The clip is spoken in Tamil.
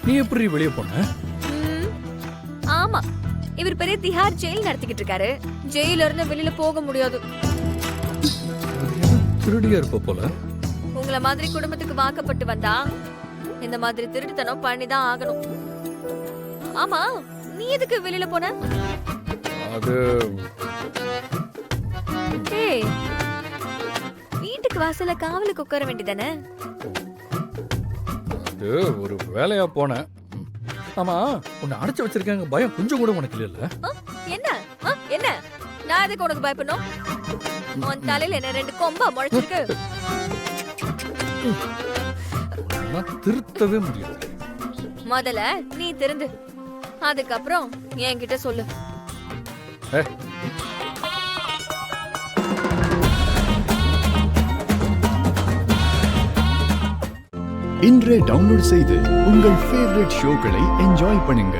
நீ எப்படி வெளியே போன? ஆமா, இவர் பெரிய திஹார் ஜெயில் நடத்திக்கிட்டு இருக்காரு. ஜெயில இருந்து வெளியில போக முடியாது. திருடியா இருப்ப போல. உங்கள மாதிரி குடும்பத்துக்கு வாக்கப்பட்டு வந்தா இந்த மாதிரி திருட்டுத்தனம் பண்ணிதான் ஆகணும். ஆமா, நீ எதுக்கு வெளியில போன? அது ஏய், வீட்டுக்கு வாசல்ல காவலுக்கு உட்கார வேண்டியதானே? அது ஒரு வேலையா போனேன். ஆமா, உன்னை அடைச்சு வச்சிருக்காங்க, பயம் கொஞ்சம் கூட உனக்கு இல்ல? என்ன என்ன நான் எதுக்கு உனக்கு பயப்படணும்? உன் தலையில என்ன 2 கொம்பா முளைச்சிருக்கு? நான் திருத்தவே முடியாது. முதல்ல நீ திருந்து, அதுக்கப்புறம் என்கிட்ட சொல்லு. இன்றே டவுன்லோட் செய்து உங்கள் ஃபேவரட் ஷோக்களை என்ஜாய் பண்ணுங்க.